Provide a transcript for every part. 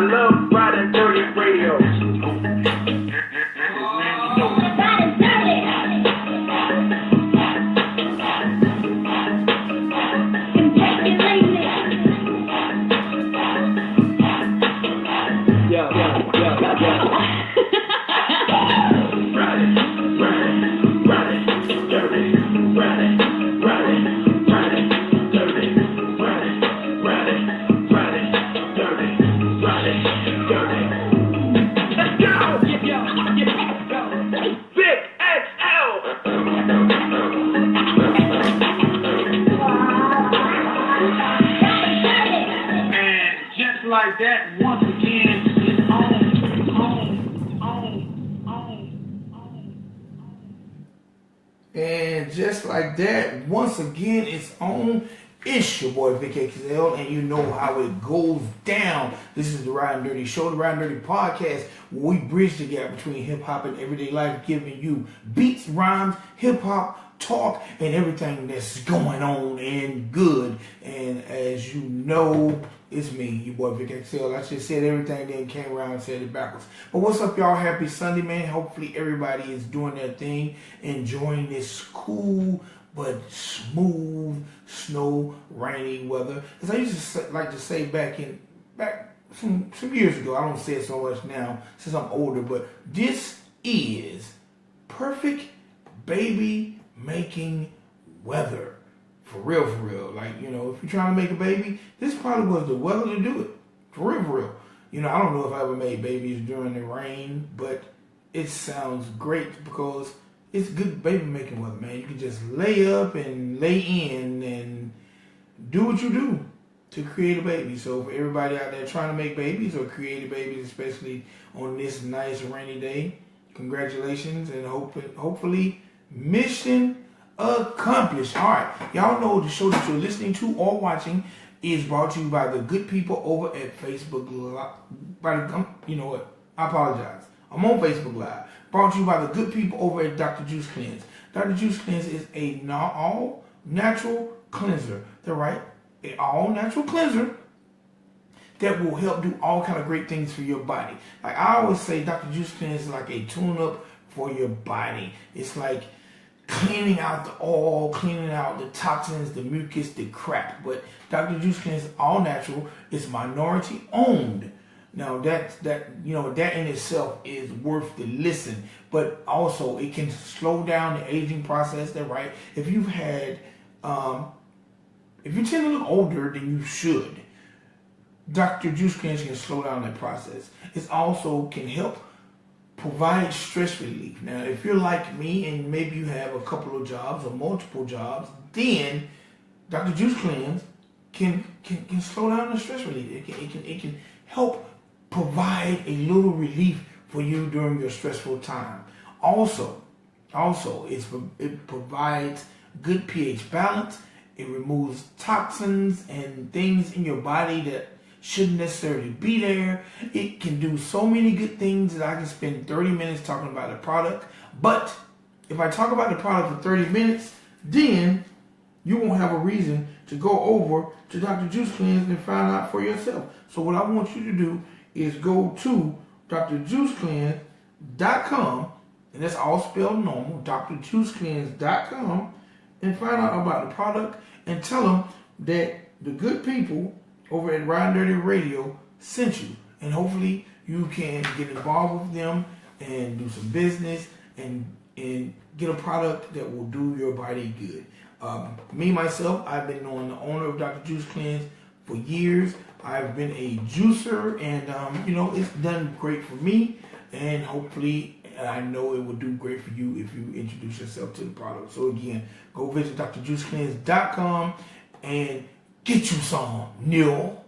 love Ridin Durty radio. Vic XL. And just like that, once again, it's on. And just like that, once again, it's on. It's your boy Vic XL, and you know how it goes down. This is the Ridin Durty Show, the Ridin Durty podcast, where we bridge the gap between hip hop and everyday life, giving you beats, rhymes, hip hop, talk, and everything that's going on and good. And as you know, it's me, your boy Vic XL. I just said everything, then came around and said it backwards. But what's up, y'all? Happy Sunday, man. Hopefully everybody is doing their thing, enjoying this cool but smooth, snow, rainy weather. As I used to like to say back some years ago, I don't say it so much now since I'm older, but this is perfect baby making weather. For real. Like, you know, if you're trying to make a baby, this probably was the weather to do it. For real. You know, I don't know if I ever made babies during the rain, but it sounds great because it's good baby making weather, man. You can just lay up and lay in and do what you do to create a baby. So for everybody out there trying to make babies or create babies, especially on this nice rainy day, congratulations, and hopefully mission accomplished. All right, y'all know the show that you're listening to or watching is brought to you by the good people over at Facebook Live. You know what? I apologize. I'm on Facebook Live. Brought to you by the good people over at Dr. Juice Cleanse. Dr. Juice Cleanse is a all-natural cleanser. They're right. An all-natural cleanser that will help do all kind of great things for your body. Like I always say, Dr. Juice Cleanse is like a tune-up for your body. It's like cleaning out the oil, cleaning out the toxins, the mucus, the crap. But Dr. Juice Cleanse is all-natural. It's minority-owned. Now that in itself is worth the listen, but also it can slow down the aging process. That's right. If you've had, if you tend to look older than you should, Dr. Juice Cleanse can slow down that process. It also can help provide stress relief. Now, if you're like me and maybe you have a couple of jobs or multiple jobs, then Dr. Juice Cleanse can slow down the stress relief. It can help provide a little relief for you during your stressful time. Also, it provides good pH balance. It removes toxins and things in your body that shouldn't necessarily be there. It can do so many good things that I can spend 30 minutes talking about the product. But if I talk about the product for 30 minutes, then you won't have a reason to go over to Dr. Juice Cleanse and find out for yourself. So what I want you to do is go to drjuicecleanse.com, and that's all spelled normal, drjuicecleanse.com, and find out about the product and tell them that the good people over at Ridin Durty Radio sent you. And hopefully you can get involved with them and do some business and get a product that will do your body good. Me, myself, I've been knowing the owner of Dr. Juice Cleanse for years. I've been a juicer, and it's done great for me, and hopefully I know it will do great for you if you introduce yourself to the product. So again, go visit drjuicecleanse.com and get you some, Neo.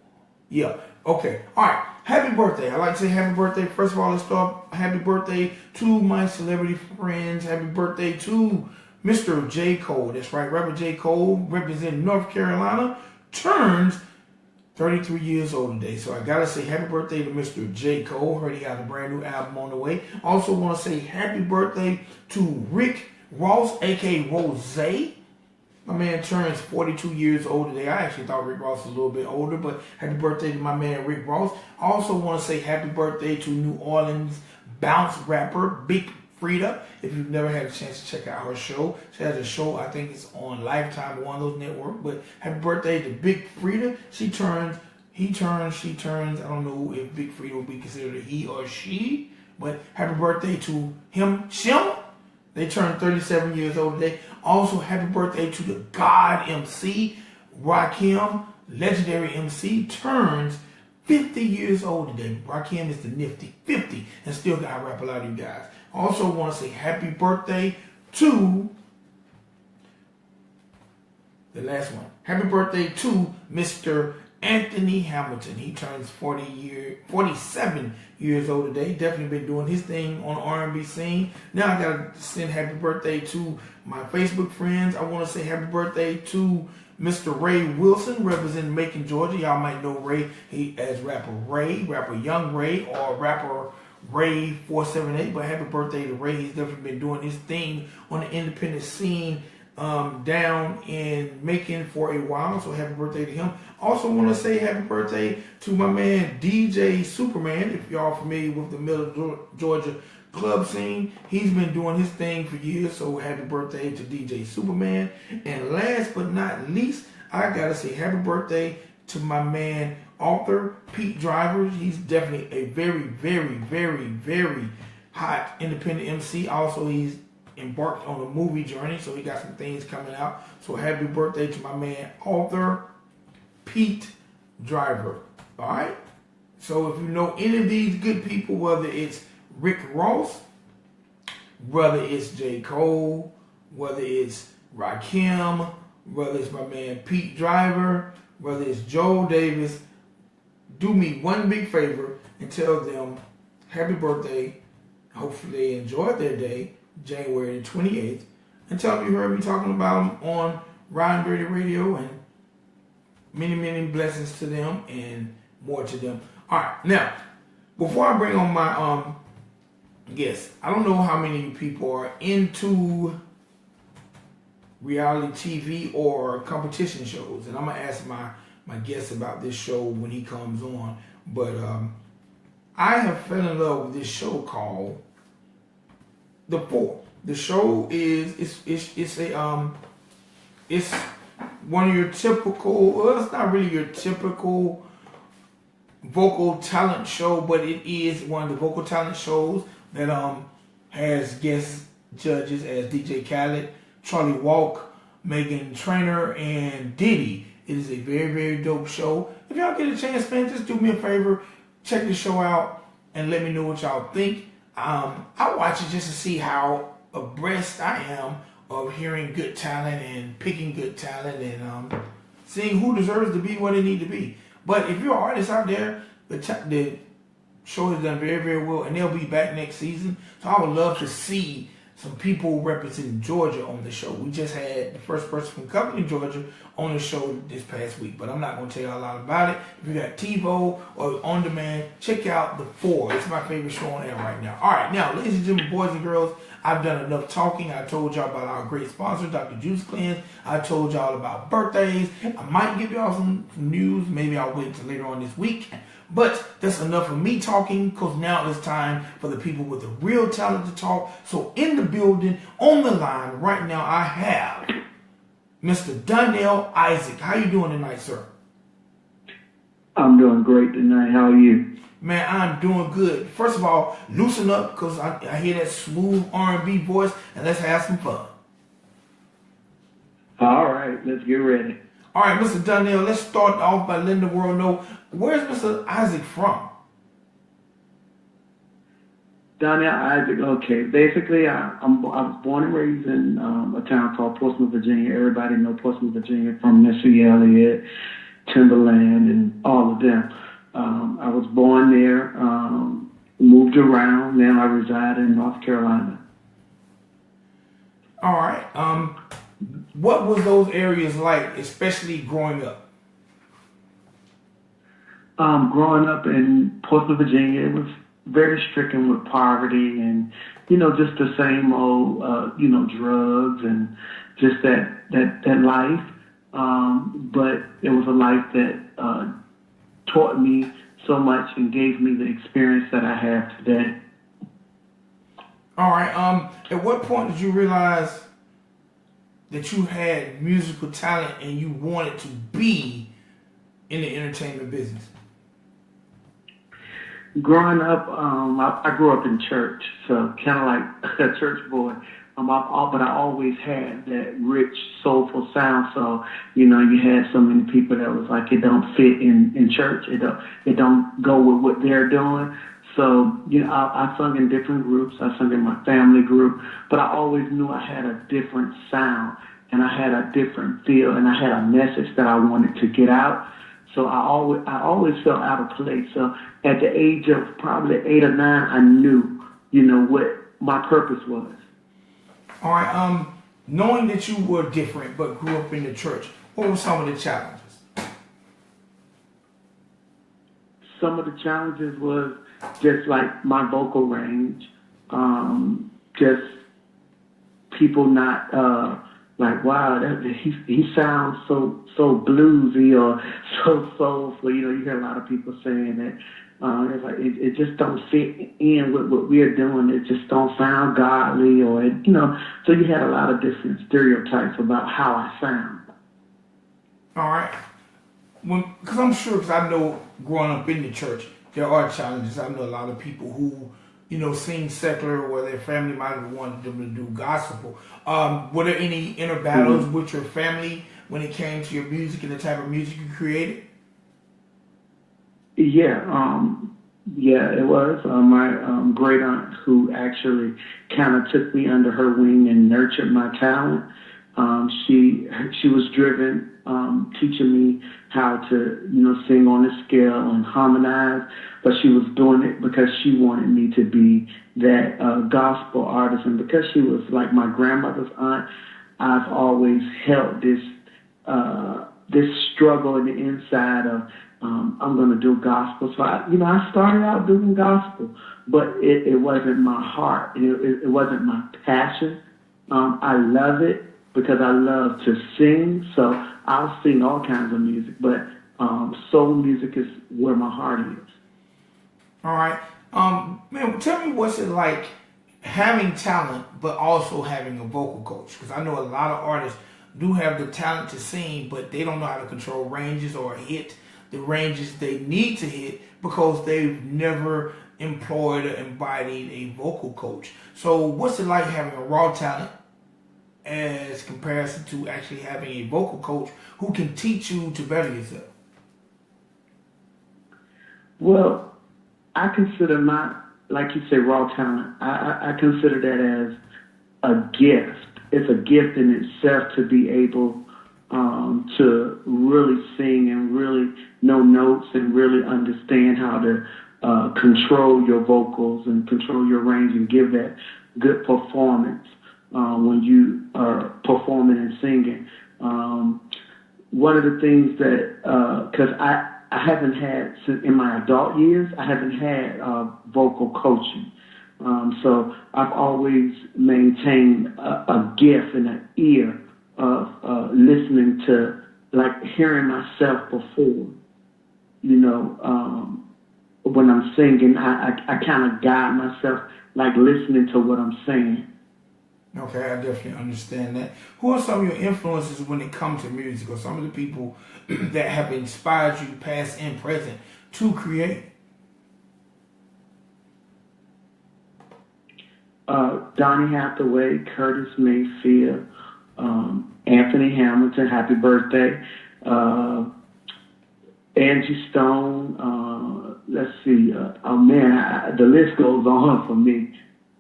Yeah, okay, all right. Happy birthday. I'd like to say happy birthday. First of all, let's start. Happy birthday to my celebrity friends. Happy birthday to Mr. J. Cole. That's right, Rapper J. Cole, representing North Carolina, turns 33 years old today. So I gotta say happy birthday to Mr. J. Cole. Heard he got a brand new album on the way. Also want to say happy birthday to Rick Ross, aka Rose. My man turns 42 years old today. I actually thought Rick Ross was a little bit older, but happy birthday to my man Rick Ross. I also want to say happy birthday to New Orleans bounce rapper Big Frida. If you've never had a chance to check out her show, she has a show, I think it's on Lifetime, one of those networks. But happy birthday to Big Frida. She turns, I don't know if Big Frida will be considered a he or she, but happy birthday to him, Shim. They turned 37 years old today. Also, happy birthday to the God MC, Rakim, legendary MC, turns 50 years old today. Rakim is the nifty 50 and still got to rap a lot of you guys. Also want to say happy birthday to the last one. Happy birthday to Mr. Anthony Hamilton. He turns 47 years old today. Definitely been doing his thing on the R&B scene. Now I gotta send happy birthday to my Facebook friends. I want to say happy birthday to Mr. Ray Wilson, representing Macon, Georgia. Y'all might know Ray as rapper Young Ray, or rapper Ray 478. But happy birthday to Ray. He's definitely been doing his thing on the independent scene down in Macon for a while, so happy birthday to him. Also want to say happy birthday to my man DJ Superman. If y'all familiar with the Middle Georgia club scene, he's been doing his thing for years, so happy birthday to DJ Superman. And last but not least, I gotta say happy birthday to my man author Pete Driver. He's definitely a very, very, very, very hot independent MC. Also, he's embarked on a movie journey, so he got some things coming out. So happy birthday to my man author Pete Driver. All right, so if you know any of these good people, whether it's Rick Ross, whether it's J. Cole, whether it's Rakim, whether it's my man Pete Driver, whether it's Joel Davis, do me one big favor and tell them happy birthday. Hopefully they enjoyed their day, January 28th, and tell them you heard me talking about them on Ridin Durty Radio, and many, many blessings to them and more to them. All right, now, before I bring on my guest, I don't know how many of you people are into reality TV or competition shows, and I'm going to ask my guest about this show when he comes on, but I have fell in love with this show called The Four. The show is it's one of your typical, well, it's not really your typical vocal talent show, but it is one of the vocal talent shows that has guest judges as DJ Khaled, Charlie Walk, Megan Trainor, and Diddy. It is a very, very dope show. If y'all get a chance, man, just do me a favor, check the show out and let me know what y'all think. I watch it just to see how abreast I am of hearing good talent and picking good talent and seeing who deserves to be what they need to be. But if you're an artist out there, the show has done very, very well, and they'll be back next season. So I would love to see some people representing Georgia on the show. We just had the first person from Covington, Georgia on the show this past week, but I'm not going to tell you a lot about it. If you got TiVo or on demand, check out The Four. It's my favorite show on air right now. All right, now, ladies and gentlemen, boys and girls, I've done enough talking. I told y'all about our great sponsor, Dr. Juice Cleanse. I told y'all about birthdays. I might give y'all some news. Maybe I'll wait until later on this week. But that's enough of me talking, because now it's time for the people with the real talent to talk. So in the building, on the line right now, I have Mr. Donnell Isaac. How you doing tonight, sir? I'm doing great tonight. How are you? Man, I'm doing good. First of all, loosen up, because I hear that smooth R&B voice, and let's have some fun. All right, let's get ready. All right, Mr. Donnell, let's start off by letting the world know, where's Mr. Isaac from? Donnell Isaac, okay. Basically, I was born and raised in a town called Portsmouth, Virginia. Everybody know Portsmouth, Virginia, from Missy Elliott, Timberland, and all of them. I was born there, moved around. Now I reside in North Carolina. All right. What was those areas like, especially growing up? Growing up in Portsmouth, Virginia, it was very stricken with poverty and, just the same old, drugs and just that life. But it was a life that taught me so much and gave me the experience that I have today. All right. At what point did you realize that you had musical talent and you wanted to be in the entertainment business? Growing up, I grew up in church, so kind of like a church boy. But I always had that rich, soulful sound. So, you had so many people that was like, it don't fit in church. It don't go with what they're doing. So, I sung in different groups. I sung in my family group, but I always knew I had a different sound and I had a different feel and I had a message that I wanted to get out. So I always felt out of place. So at the age of probably 8 or 9, I knew, what my purpose was. All right. Knowing that you were different but grew up in the church, what were some of the challenges? Some of the challenges was just like my vocal range, just people not like, wow, he sounds so bluesy or so soulful. You hear a lot of people saying that. It's like it just don't fit in with what we're doing. It just don't sound godly, or So you had a lot of different stereotypes about how I sound. All right, because I'm sure, because I know growing up in the church, there are challenges. I know a lot of people who sing secular, or their family might have wanted them to do gospel. Were there any inner battles with your family when it came to your music and the type of music you created? Yeah, it was. My great aunt, who actually kind of took me under her wing and nurtured my talent. She was driven, teaching me how to, sing on a scale and harmonize, but she was doing it because she wanted me to be that gospel artist. And because she was like my grandmother's aunt, I've always held this struggle in the inside of, I'm going to do gospel. So I started out doing gospel, but it wasn't my heart. It wasn't my passion. I love it because I love to sing. So I'll sing all kinds of music, but soul music is where my heart is. All right. Man, tell me, what's it like having talent, but also having a vocal coach? Because I know a lot of artists do have the talent to sing, but they don't know how to control ranges or hit the ranges they need to hit because they've never employed or embodied a vocal coach. So what's it like having a raw talent as comparison to actually having a vocal coach who can teach you to better yourself? Well, I consider like you say, raw talent. I consider that as a gift. It's a gift in itself to be able to really sing and really know notes and really understand how to control your vocals and control your range and give that good performance when you are performing and singing. One of the things that, because I haven't had, in my adult years, I haven't had vocal coaching. So I've always maintained a gift and an ear of listening to, like hearing myself before, when I'm singing, I kind of guide myself, like listening to what I'm saying. Okay, I definitely understand that. Who are some of your influences when it comes to music, or some of the people that have inspired you, past and present, to create? Donnie Hathaway, Curtis Mayfield, Anthony Hamilton, happy birthday, Angie Stone, let's see, the list goes on for me.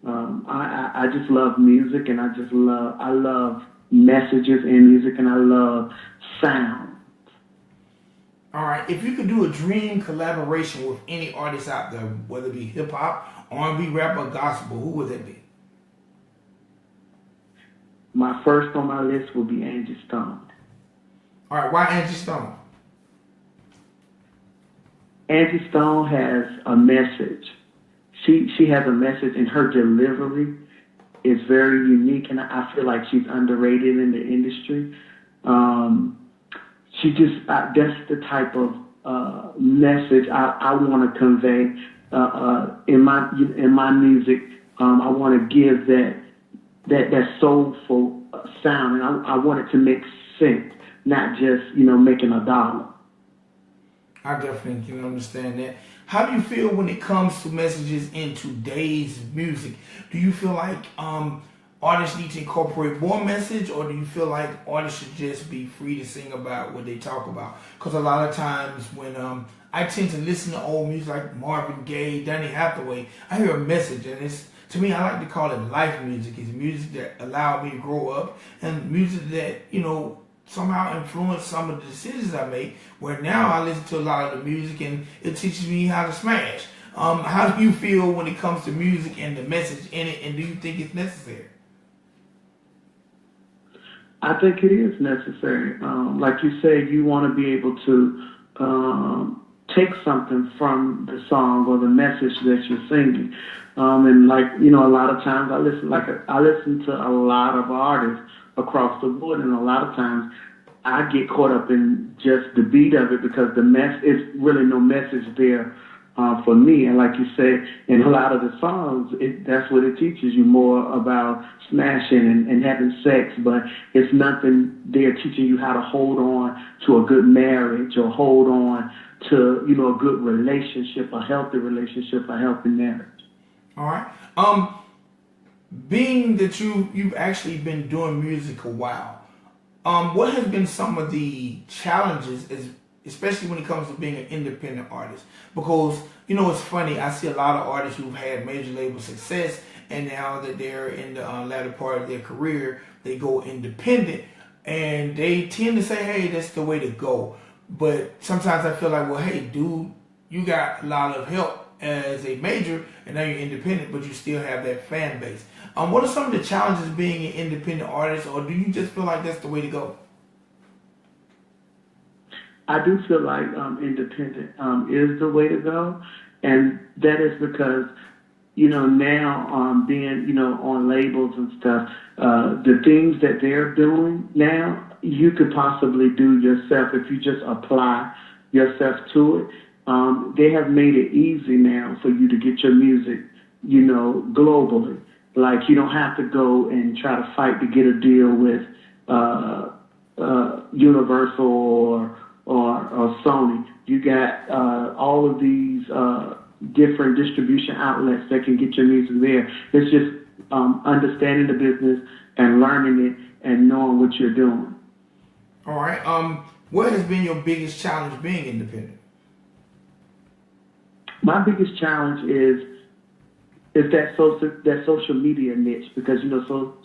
I just love music, and I love messages in music, and I love sound. All right, if you could do a dream collaboration with any artist out there, whether it be hip-hop, R&B, rap, or gospel, who would that be? My first on my list would be Angie Stone. All right, why Angie Stone? Angie Stone has a message. She has a message, and her delivery is very unique, and I feel like she's underrated in the industry. She just, that's the type of message I want to convey in my music. I want to give that soulful sound, and I want it to make sense, not just, making a dollar. I definitely can understand that. How do you feel when it comes to messages in today's music? Do you feel like artists need to incorporate more message, or do you feel like artists should just be free to sing about what they talk about? Because a lot of times when I tend to listen to old music like Marvin Gaye, Donny Hathaway, I hear a message, and it's, to me, I like to call it life music. It's music that allowed me to grow up, and music that, somehow influenced some of the decisions I make, where now I listen to a lot of the music and it teaches me how to smash. How do you feel when it comes to music and the message in it, and do you think it's necessary? I think it is necessary. Like you said, you want to be able to take something from the song or the message that you're singing. And a lot of times I listen to a lot of artists across the board, and a lot of times I get caught up in just the beat of it because it's really no message there for me. And like you said, in a lot of the songs, that's what it teaches you, more about smashing and having sex, but it's nothing there teaching you how to hold on to a good marriage or hold on to, a good relationship, a healthy relationship, a healthy marriage. All right. Being that you've actually been doing music a while, what has been some of the challenges, especially when it comes to being an independent artist? Because, it's funny, I see a lot of artists who've had major label success, and now that they're in the latter part of their career, they go independent, and they tend to say, hey, that's the way to go. But sometimes I feel like, well, hey, dude, you got a lot of help as a major, and now you're independent, but you still have that fan base. What are some of the challenges being an independent artist, or do you just feel like that's the way to go? I do feel like independent is the way to go, and that is because, now being, on labels and stuff, the things that they're doing now, you could possibly do yourself if you just apply yourself to it. They have made it easy now for you to get your music, globally. Like, you don't have to go and try to fight to get a deal with Universal or Sony. You got all of these different distribution outlets that can get your music there. It's just understanding the business and learning it and knowing what you're doing. All right. What has been your biggest challenge being independent? My biggest challenge is that social media niche, because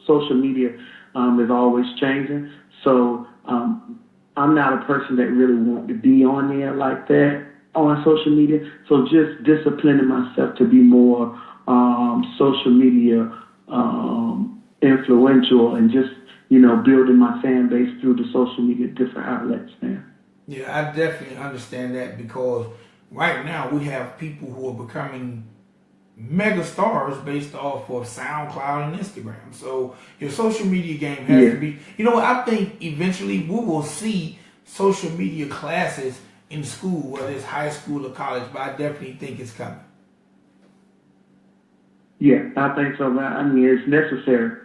social media is always changing. So I'm not a person that really wants to be on there like that on social media. So just disciplining myself to be more social media influential, and just building my fan base through the social media different outlets now. Yeah, I definitely understand that, because right now we have people who are becoming mega stars based off of SoundCloud and Instagram. So your social media game has to be, I think eventually we will see social media classes in school, whether it's high school or college, but I definitely think it's coming. Yeah, I think so. I mean, it's necessary.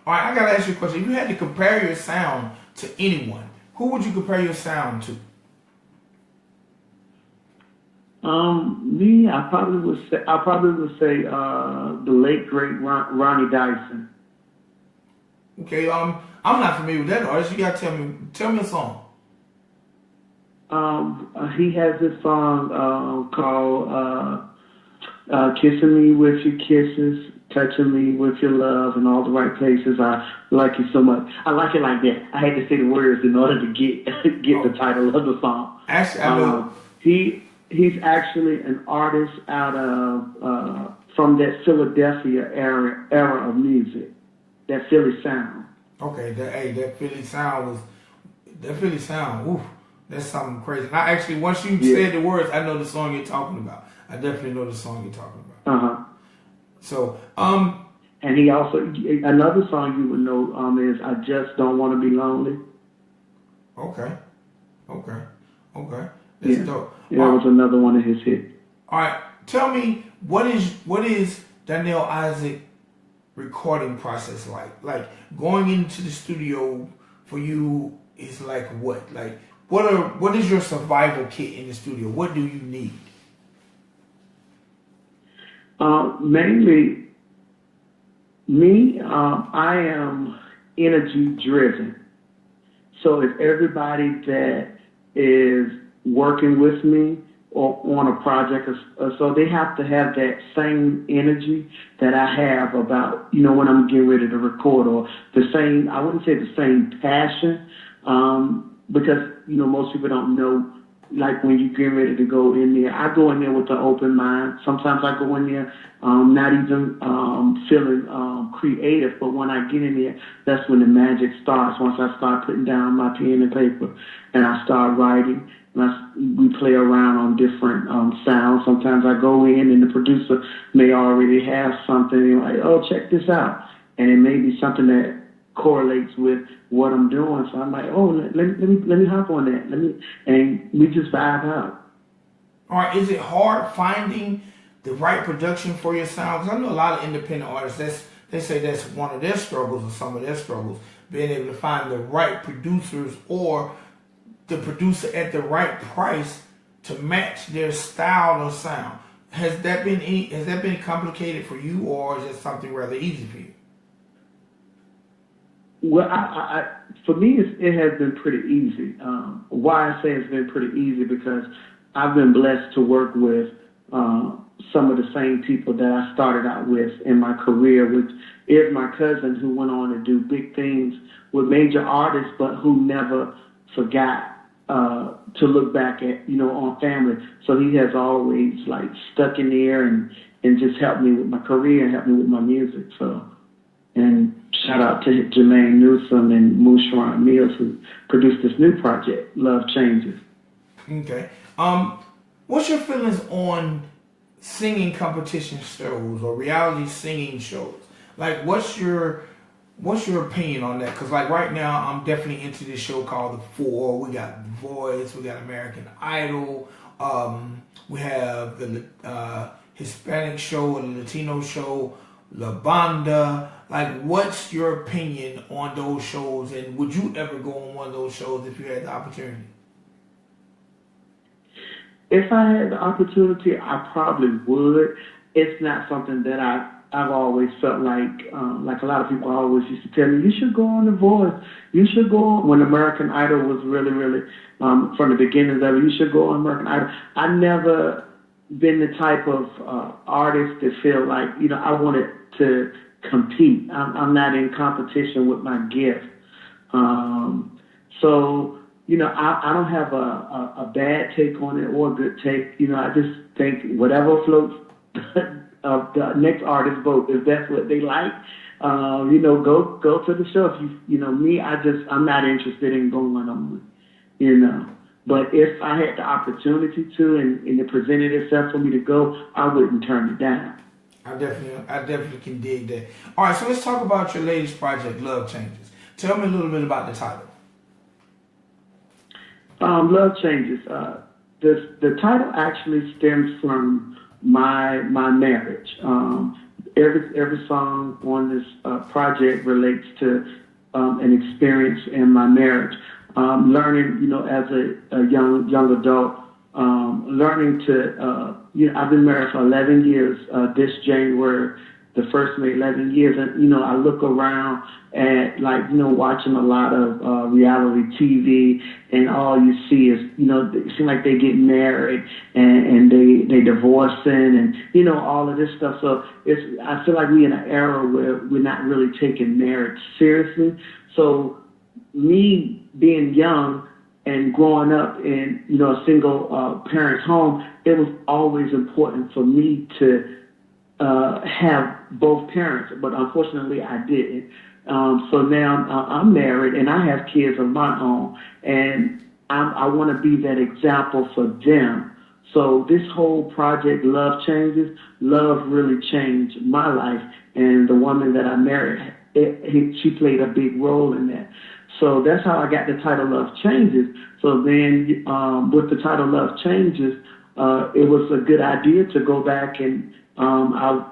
All right, I got to ask you a question. If you had to compare your sound to anyone, who would you compare your sound to? Me, I probably would say the late great Ronnie Dyson. Okay, I'm not familiar with that artist. You gotta tell me a song. He has this song called "Kissing Me with Your Kisses, Touching Me with Your Love, in All the Right Places. I like you so much." I like it like that. I had to say the words in order to get the title of the song. Actually, I know. He's actually an artist out of from that Philadelphia era of music, that Philly sound. Okay, that Philly sound, oof, that's something crazy. And I actually, once you said the words, I know the song you're talking about. I definitely know the song you're talking about. Uh-huh. So, And he also, another song you would know is I Just Don't Want to Be Lonely. Okay. That's dope. Yeah, that was another one of his hits. All right, tell me what is Donnell Isaac recording process like? Like going into the studio for you is like what? Like what is your survival kit in the studio? What do you need? Mainly, me, I am energy driven. So if everybody that is working with me or on a project, so they have to have that same energy that I have about, when I'm getting ready to record, or the same, I wouldn't say the same passion, because, most people don't know, like when you're getting ready to go in there, I go in there with an open mind. Sometimes I go in there not even feeling creative, but when I get in there, that's when the magic starts. Once I start putting down my pen and paper and I start writing, we play around on different sounds. Sometimes I go in and the producer may already have something like, oh, check this out. And it may be something that correlates with what I'm doing. So I'm like, oh, let me hop on that. And we just vibe out. All right, is it hard finding the right production for your sound? Because I know a lot of independent artists, they say that's one of their struggles or some of their struggles, being able to find the right producers or the producer at the right price to match their style or sound. Has that been complicated for you, or is it something rather easy for you? Well, for me, it has been pretty easy. Why I say it's been pretty easy, because I've been blessed to work with some of the same people that I started out with in my career, which is my cousin who went on to do big things with major artists, but who never forgot to look back at, on family. So he has always stuck in there and just helped me with my career and helped me with my music. So, and shout out to Jermaine Newsom and Mushron Mills, who produced this new project, Love Changes. Okay. What's your feelings on singing competition shows or reality singing shows? Like, what's your opinion on that? Because right now, I'm definitely into this show called The Four. We got Voice, we got American Idol, we have the Hispanic show and the Latino show, La Banda. What's your opinion on those shows, and would you ever go on one of those shows if you had the opportunity? If I had the opportunity, I probably would. It's not something that I've always felt like a lot of people always used to tell me, you should go on The Voice. You should go on, when American Idol was really, really, from the beginnings of it, you should go on American Idol. I've never been the type of artist that feel like, I wanted to compete. I'm not in competition with my gift. So, I don't have a bad take on it or a good take. I just think whatever floats the next artist vote, if that's what they like, go to the show. If me, I'm not interested in going on, But if I had the opportunity to, and it presented itself for me to go, I wouldn't turn it down. I definitely can dig that. All right, so let's talk about your latest project, Love Changes. Tell me a little bit about the title. Love Changes. The title actually stems from my marriage. Every song on this project relates to an experience in my marriage. Learning, as a young adult, learning to, I've been married for 11 years. This January, the first of 11 years, and I look around at watching a lot of reality TV, and all you see is it seems like they get married and they divorcing and all of this stuff. So I feel like we're in an era where we're not really taking marriage seriously. So me being young and growing up in a single parent's home, it was always important for me to have both parents, but unfortunately I didn't. So now I'm married and I have kids of my own, and I want to be that example for them So this whole project, Love Changes, love really changed my life. And the woman that I married, she played a big role in that. So that's how I got the title Love Changes. So then with the title Love Changes, it was a good idea to go back and I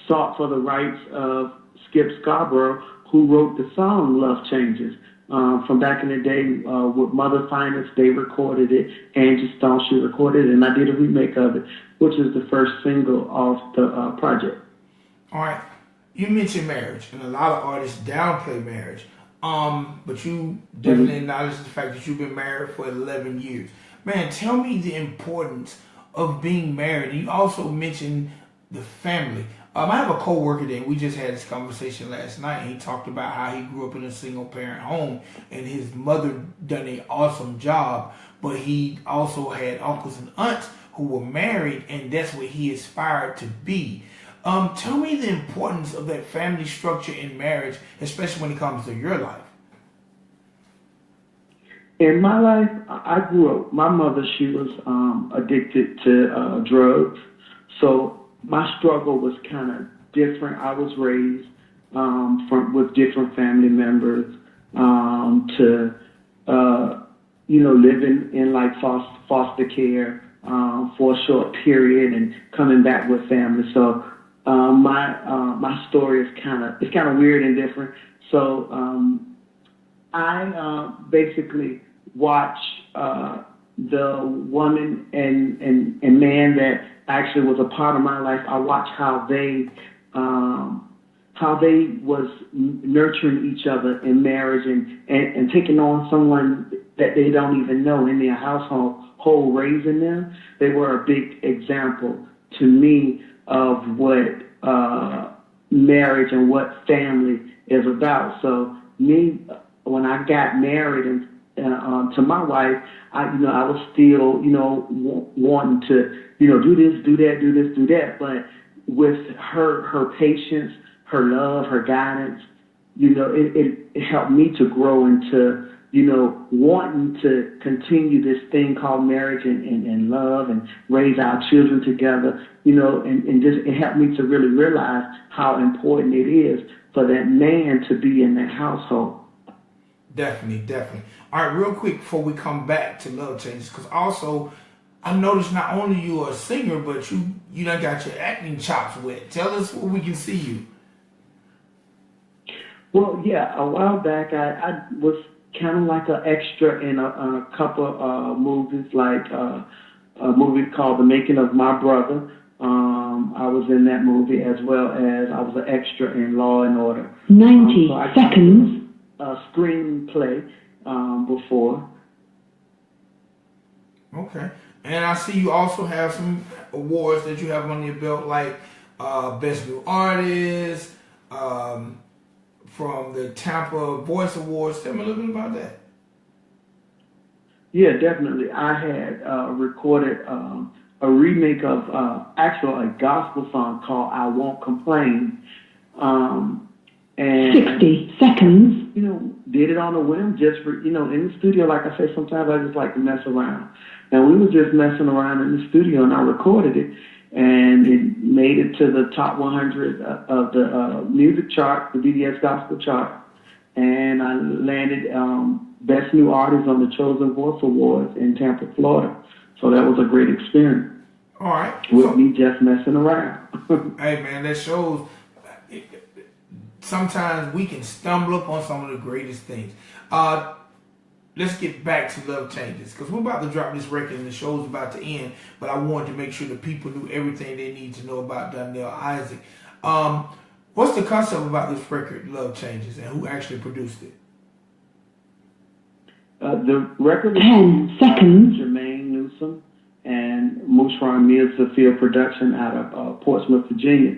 sought for the rights of Skip Scarborough, who wrote the song Love Changes. From back in the day with Mother Finest, they recorded it. Angie Stone, she recorded it, and I did a remake of it, which is the first single off the project. All right. You mentioned marriage, and a lot of artists downplay marriage. But you definitely acknowledge the fact that you've been married for 11 years. Man, tell me the importance of being married. You also mentioned the family. I have a co-worker that we just had this conversation last night, and he talked about how he grew up in a single-parent home, and his mother done an awesome job, but he also had uncles and aunts who were married, and that's what he aspired to be. Tell me the importance of that family structure in marriage, especially when it comes to your life. In my life, I grew up, my mother, she was addicted to drugs, so my struggle was kind of different. I was raised with different family members to living in like foster care for a short period and coming back with family. So my story is kind of weird and different. So I basically watch the woman and man that actually was a part of my life. I watched how they was nurturing each other in marriage and taking on someone that they don't even know in their household, raising them. They were a big example to me of what marriage and what family is about. So me, when I got married and to my wife, I was still, wanting to, do this, do that, do this, do that. But with her patience, her love, her guidance, it helped me to grow into, wanting to continue this thing called marriage and love and raise our children together, and just it helped me to really realize how important it is for that man to be in that household. Definitely. All right, real quick before we come back to Love Changes, because also I noticed not only you are a singer, but you done got your acting chops wet. Tell us where we can see you. Well, yeah, a while back I was kind of like an extra in a couple of movies, like a movie called The Making of My Brother. I was in that movie, as well as I was an extra in Law and Order. 90 seconds. A screenplay before. Okay. And I see you also have some awards that you have on your belt, like Best New Artist, from the Tampa Voice Awards. Tell me a little bit about that. Yeah, definitely. I had recorded a remake of actually a gospel song called I Won't Complain. And 60 seconds. Did it on a whim, just for, in the studio. Like I say, sometimes I just like to mess around. And we were just messing around in the studio, and I recorded it, and it made it to the top 100 of the music chart, the BDS gospel chart. And I landed Best New Artist on the Chosen Voice Awards in Tampa, Florida. So that was a great experience. All right. With me just messing around. Hey, man, that shows. Sometimes we can stumble up on some of the greatest things. Let's get back to Love Changes, because we're about to drop this record and the show's about to end, but I wanted to make sure that people knew everything they need to know about Donnell Isaac. What's the concept about this record, Love Changes, and who actually produced it? The record 10 seconds. Jermaine Newsom and Mushron Mills Field production out of Portsmouth, Virginia.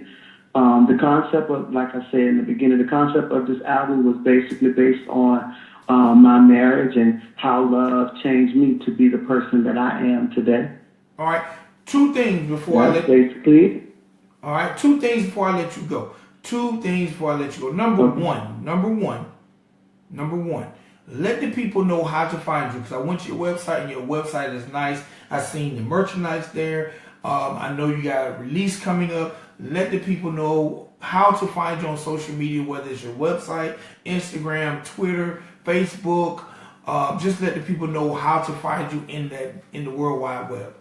The concept of, like I said in the beginning, the concept of this album was basically based on my marriage and how love changed me to be the person that I am today. All right. Two things before I let you go. Number one. let the people know how to find you, because I went to your website and your website is nice. I seen the merchandise there. I know you got a release coming up. Let the people know how to find you on social media, whether it's your website, Instagram, Twitter, Facebook. Just let the people know how to find you in the World Wide Web.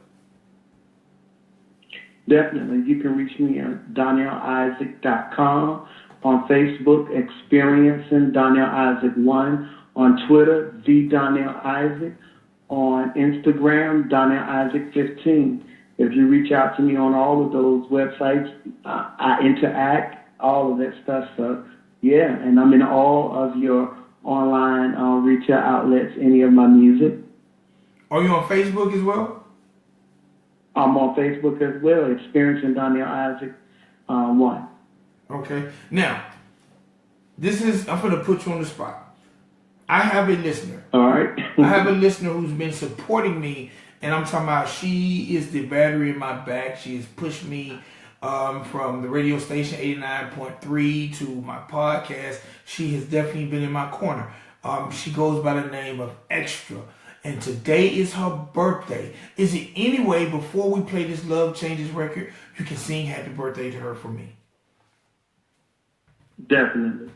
Definitely. You can reach me at DonnellIsaac.com, on Facebook, Experiencing Donnell Isaac 1, on Twitter, The Donnell Isaac, on Instagram, Donnell Isaac 15. If you reach out to me on all of those websites, I interact, all of that stuff. So, yeah, and I'm in all of your online retail outlets, any of my music. Are you on Facebook as well? I'm on Facebook as well, Experiencing Donnell Isaac 1. Okay. Now, I'm going to put you on the spot. I have a listener. All right. I have a listener who's been supporting me, and I'm talking about she is the battery in my back. She has pushed me from the radio station 89.3 to my podcast. She has definitely been in my corner. She goes by the name of Extra. And today is her birthday. Is it any way, before we play this Love Changes record, you can sing happy birthday to her for me? Definitely.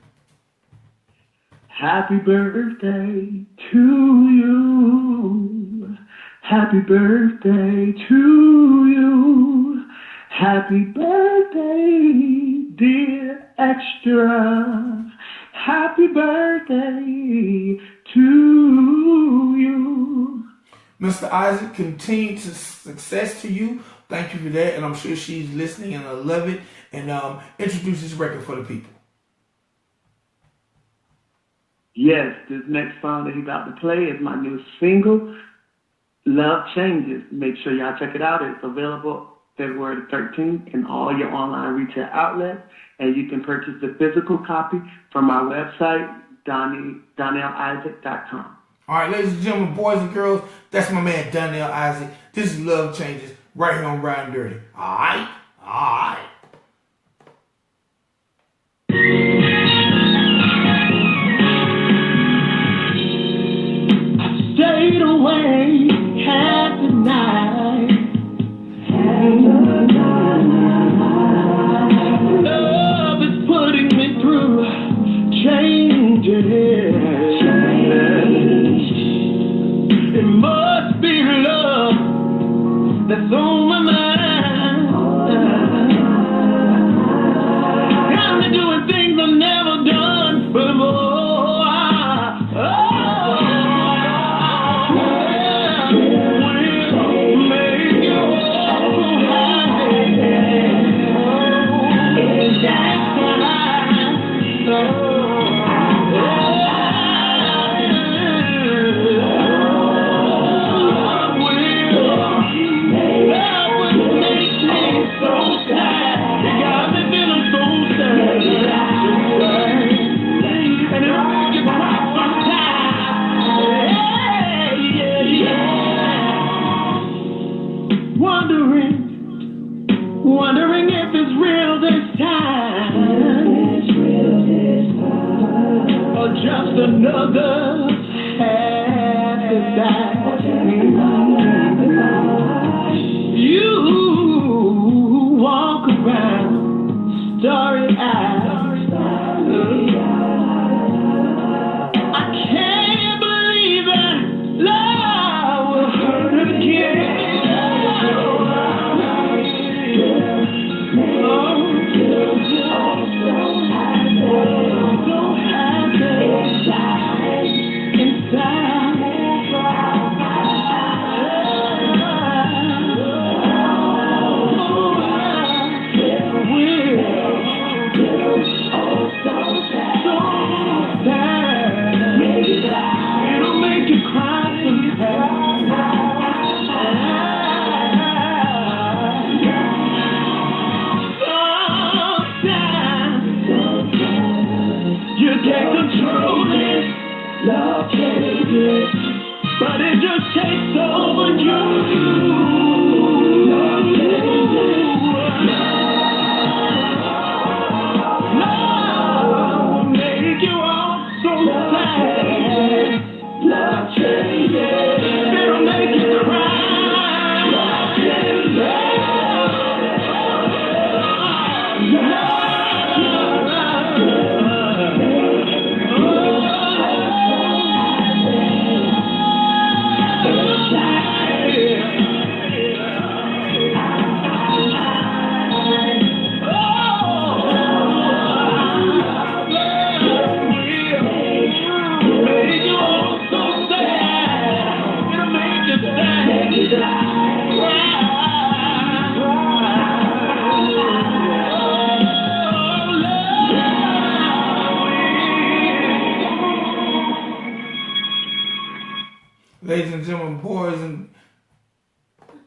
Happy birthday to you. Happy birthday to you. Happy birthday, dear Extra. Happy birthday to you. Mr. Isaac, continued success to you. Thank you for that. And I'm sure she's listening and I love it. And introduce this record for the people. Yes, this next song that he's about to play is my new single, Love Changes. Make sure y'all check it out. It's available February the 13th in all your online retail outlets. And you can purchase the physical copy from my website, DonnellIsaac.com. All right, ladies and gentlemen, boys and girls, that's my man Donnell Isaac. This is Love Changes right here on Ridin Durty. All right? All right. Stayed away half the night. Love is putting me through changes. It must be love that's on my mind. Got me doing things I've never done before. Wondering if it's real this time, or just another half you walk around starry-eyed. I can't believe that love will hurt again.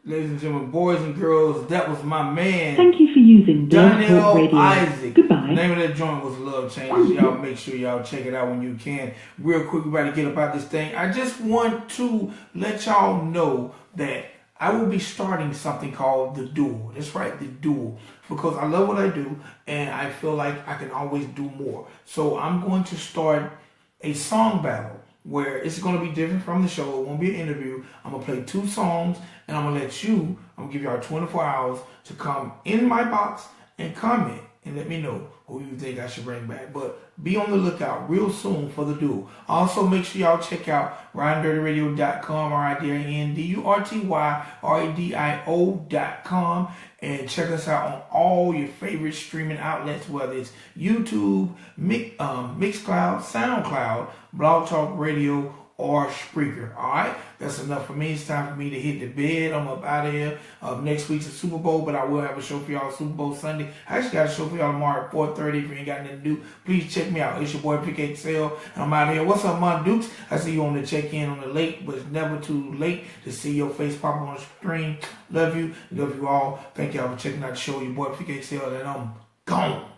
ladies and gentlemen, boys and girls, that was my man. Thank you for using Donnell Radio. Isaac. Goodbye. The name of that joint was Love Changes. Y'all make sure y'all check it out when you can. Real quick, we about to get about this thing. I just want to let y'all know that I will be starting something called The Duel. That's right, The Duel. Because I love what I do and I feel like I can always do more. So I'm going to start a song battle where it's going to be different from the show. It won't be an interview. I'm going to play 2 songs and I'm going to I'm going to give y'all 24 hours to come in my box and comment and let me know who you think I should bring back. But be on the lookout real soon for The Duel. Also, make sure y'all check out RidinDurtyRadio.com, RidinDurtyRadio.com, and check us out on all your favorite streaming outlets, whether it's YouTube, Mixcloud, SoundCloud, Blogtalk Radio, or Spreaker. Alright, that's enough for me. It's time for me to hit the bed. I'm up out of here. Next week's a Super Bowl, but I will have a show for y'all Super Bowl Sunday. I actually got a show for y'all tomorrow at 4:30. If you ain't got nothing to do, please check me out. It's your boy Vic XL, and I'm out of here. What's up, my Dukes? I see you on the check-in on the late, but it's never too late to see your face pop on the screen. Love you all. Thank y'all for checking out the show. Your boy Vic XL, and I'm gone.